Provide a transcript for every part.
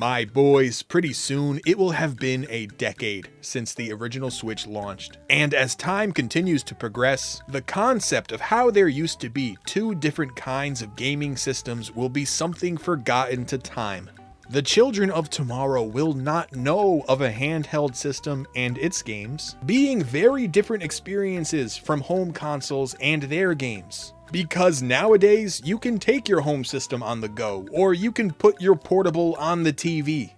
My boys, pretty soon it will have been a decade since the original Switch launched. And as time continues to progress, the concept of how there used to be two different kinds of gaming systems will be something forgotten to time. The children of tomorrow will not know of a handheld system and its games being very different experiences from home consoles and their games. Because nowadays, you can take your home system on the go, or you can put your portable on the TV.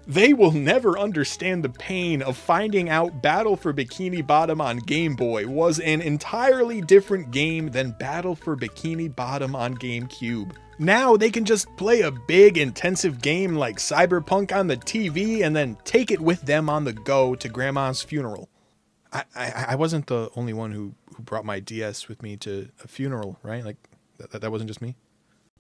They will never understand the pain of finding out Battle for Bikini Bottom on Game Boy was an entirely different game than Battle for Bikini Bottom on GameCube. Now they can just play a big, intensive game like Cyberpunk on the TV and then take it with them on the go to grandma's funeral. I wasn't the only one who brought my DS with me to a funeral, right? Like, that wasn't just me.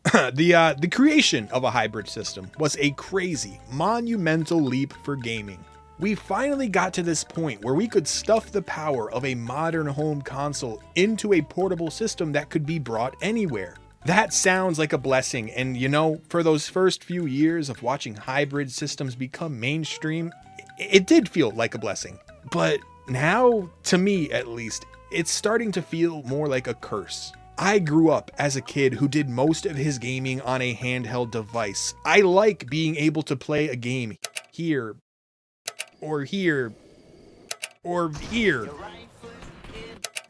The creation of a hybrid system was a crazy, monumental leap for gaming. We finally got to this point where we could stuff the power of a modern home console into a portable system that could be brought anywhere. That sounds like a blessing, and you know, for those first few years of watching hybrid systems become mainstream, it did feel like a blessing. But now, to me at least, it's starting to feel more like a curse. I grew up as a kid who did most of his gaming on a handheld device. I like being able to play a game here, or here, or here.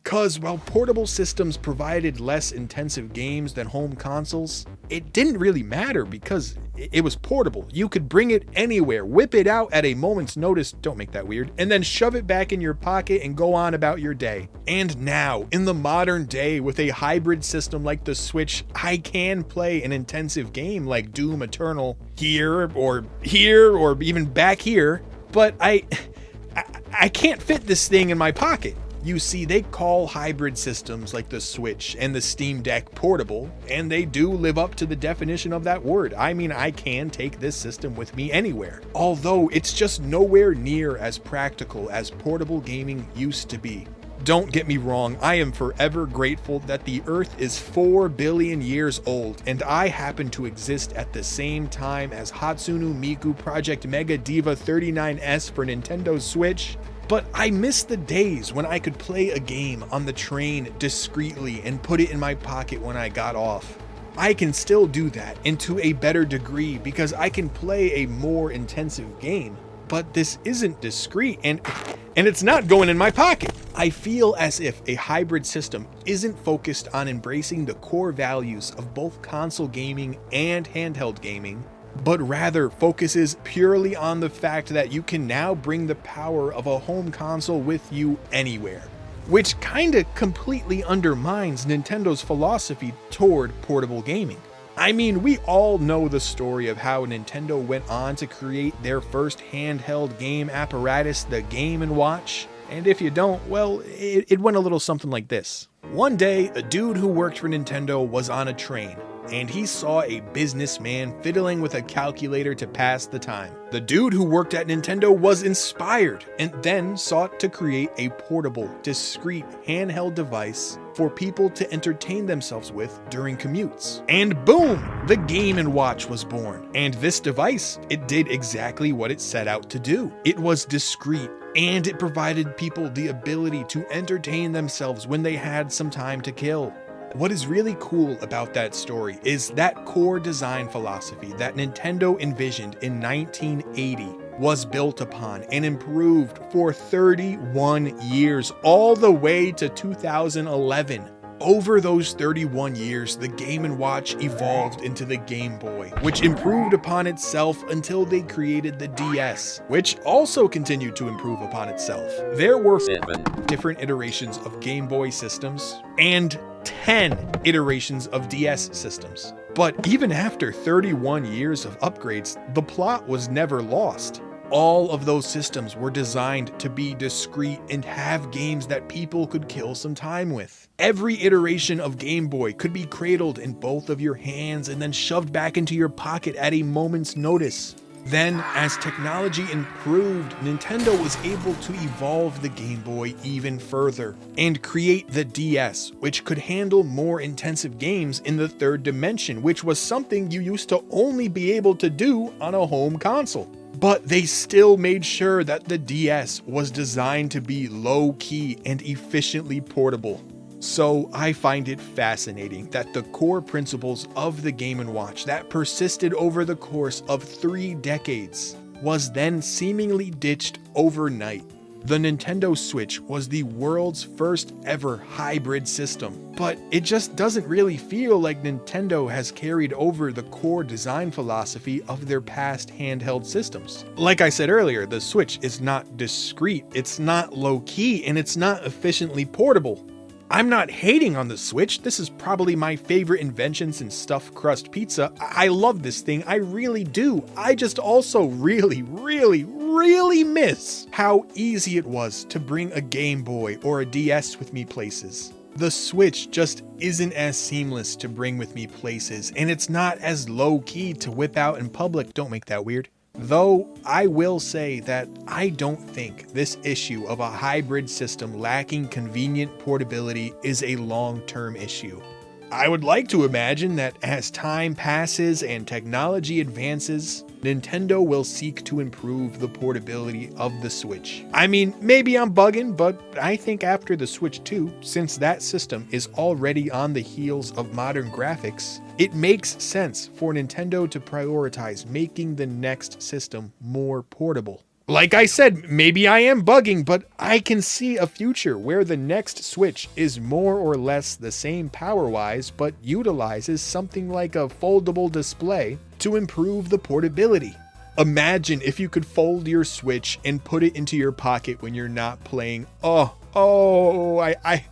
Cause while portable systems provided less intensive games than home consoles, it didn't really matter because it was portable. You could bring it anywhere, whip it out at a moment's notice, don't make that weird, and then shove it back in your pocket and go on about your day. And now, in the modern day, with a hybrid system like the Switch, I can play an intensive game like Doom Eternal here, or even back here, but I can't fit this thing in my pocket. You see, they call hybrid systems like the Switch and the Steam Deck portable, and they do live up to the definition of that word. I mean, I can take this system with me anywhere. Although it's just nowhere near as practical as portable gaming used to be. Don't get me wrong, I am forever grateful that the Earth is 4 billion years old, and I happen to exist at the same time as Hatsune Miku Project Mega Diva 39S for Nintendo Switch. But I miss the days when I could play a game on the train discreetly and put it in my pocket when I got off. I can still do that, and to a better degree, because I can play a more intensive game. But this isn't discreet, and it's not going in my pocket. I feel as if a hybrid system isn't focused on embracing the core values of both console gaming and handheld gaming, but rather focuses purely on the fact that you can now bring the power of a home console with you anywhere. Which kinda completely undermines Nintendo's philosophy toward portable gaming. I mean, we all know the story of how Nintendo went on to create their first handheld game apparatus, the Game & Watch. And if you don't, well, it went a little something like this. One day, a dude who worked for Nintendo was on a train, and he saw a businessman fiddling with a calculator to pass the time. The dude who worked at Nintendo was inspired and then sought to create a portable, discreet handheld device for people to entertain themselves with during commutes. And boom, the Game & Watch was born. And this device, it did exactly what it set out to do. It was discreet, and it provided people the ability to entertain themselves when they had some time to kill. What is really cool about that story is that core design philosophy that Nintendo envisioned in 1980 was built upon and improved for 31 years, all the way to 2011. Over those 31 years, the Game & Watch evolved into the Game Boy, which improved upon itself until they created the DS, which also continued to improve upon itself. There were 7 different iterations of Game Boy systems and 10 iterations of DS systems. But even after 31 years of upgrades, the plot was never lost. All of those systems were designed to be discreet and have games that people could kill some time with. Every iteration of Game Boy could be cradled in both of your hands and then shoved back into your pocket at a moment's notice. Then, as technology improved, Nintendo was able to evolve the Game Boy even further and create the DS, which could handle more intensive games in the third dimension, which was something you used to only be able to do on a home console. But they still made sure that the DS was designed to be low-key and efficiently portable. So I find it fascinating that the core principles of the Game & Watch that persisted over the course of 3 decades was then seemingly ditched overnight. The Nintendo Switch was the world's first ever hybrid system, but it just doesn't really feel like Nintendo has carried over the core design philosophy of their past handheld systems. Like I said earlier, the Switch is not discreet, it's not low-key, and it's not efficiently portable. I'm not hating on the Switch, this is probably my favorite invention since stuffed crust pizza. I love this thing, I really do. I just also really miss how easy it was to bring a Game Boy or a DS with me places. The Switch just isn't as seamless to bring with me places, and it's not as low-key to whip out in public. Don't make that weird. Though I will say that I don't think this issue of a hybrid system lacking convenient portability is a long-term issue. I would like to imagine that as time passes and technology advances, Nintendo will seek to improve the portability of the Switch. I mean, maybe I'm bugging, but I think after the Switch 2, since that system is already on the heels of modern graphics, it makes sense for Nintendo to prioritize making the next system more portable. Like I said, maybe I am bugging, but I can see a future where the next Switch is more or less the same power-wise, but utilizes something like a foldable display to improve the portability. Imagine if you could fold your Switch and put it into your pocket when you're not playing. I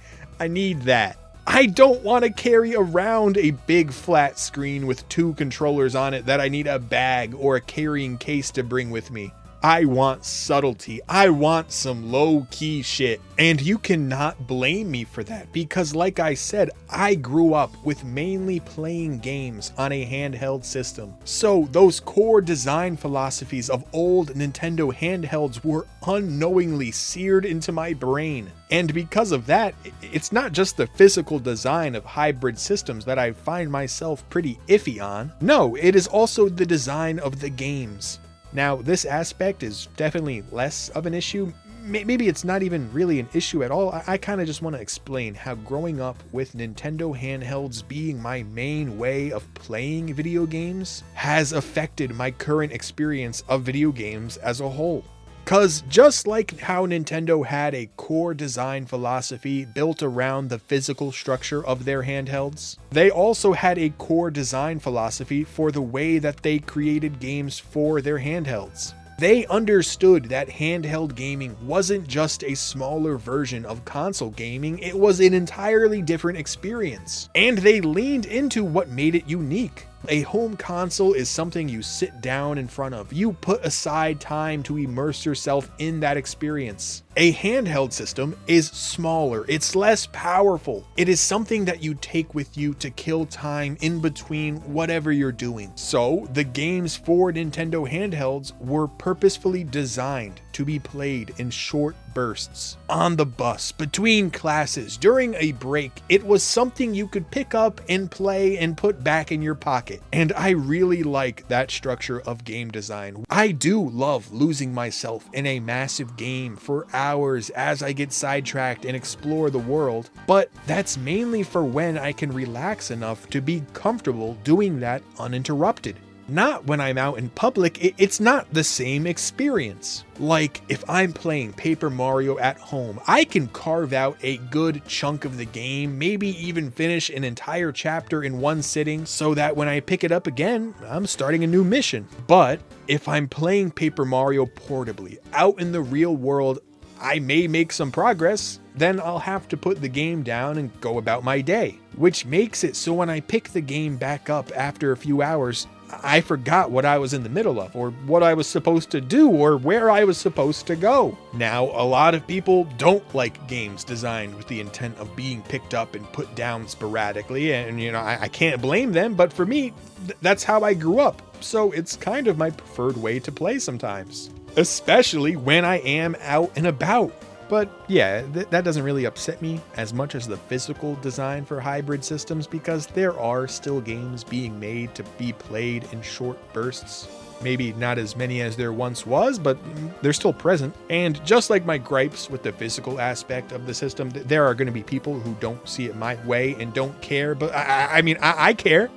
need that. I don't want to carry around a big flat screen with 2 controllers on it that I need a bag or a carrying case to bring with me. I want subtlety. I want some low-key shit. And you cannot blame me for that because like I said, I grew up with mainly playing games on a handheld system. So those core design philosophies of old Nintendo handhelds were unknowingly seared into my brain. And because of that, it's not just the physical design of hybrid systems that I find myself pretty iffy on. No, it is also the design of the games. Now, this aspect is definitely less of an issue. Maybe it's not even really an issue at all. I kind of just want to explain how growing up with Nintendo handhelds being my main way of playing video games has affected my current experience of video games as a whole. Cause just like how Nintendo had a core design philosophy built around the physical structure of their handhelds, they also had a core design philosophy for the way that they created games for their handhelds. They understood that handheld gaming wasn't just a smaller version of console gaming, it was an entirely different experience. And they leaned into what made it unique. A home console is something you sit down in front of. You put aside time to immerse yourself in that experience. A handheld system is smaller, it's less powerful. It is something that you take with you to kill time in between whatever you're doing. So, the games for Nintendo handhelds were purposefully designed to be played in short bursts. On the bus, between classes, during a break, it was something you could pick up and play and put back in your pocket. And I really like that structure of game design. I do love losing myself in a massive game for hours as I get sidetracked and explore the world, but that's mainly for when I can relax enough to be comfortable doing that uninterrupted. Not when I'm out in public, it's not the same experience. Like, if I'm playing Paper Mario at home, I can carve out a good chunk of the game, maybe even finish an entire chapter in one sitting, so that when I pick it up again, I'm starting a new mission. But if I'm playing Paper Mario portably, out in the real world, I may make some progress, then I'll have to put the game down and go about my day. Which makes it so when I pick the game back up after a few hours, I forgot what I was in the middle of, or what I was supposed to do, or where I was supposed to go. Now, a lot of people don't like games designed with the intent of being picked up and put down sporadically, and I can't blame them, but for me, that's how I grew up. So it's kind of my preferred way to play sometimes, especially when I am out and about. But yeah, that doesn't really upset me as much as the physical design for hybrid systems, because there are still games being made to be played in short bursts. Maybe not as many as there once was, but they're still present. And just like my gripes with the physical aspect of the system, there are going to be people who don't see it my way and don't care, but I care.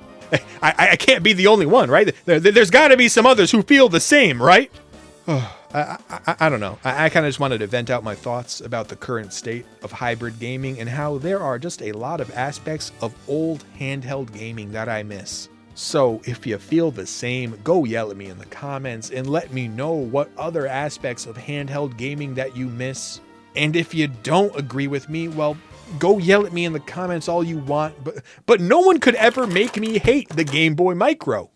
I can't be the only one, right? There's got to be some others who feel the same, right? I don't know. I kind of just wanted to vent out my thoughts about the current state of hybrid gaming and how there are just a lot of aspects of old handheld gaming that I miss. So if you feel the same, go yell at me in the comments and let me know what other aspects of handheld gaming that you miss. And if you don't agree with me, well, go yell at me in the comments all you want, but no one could ever make me hate the Game Boy Micro.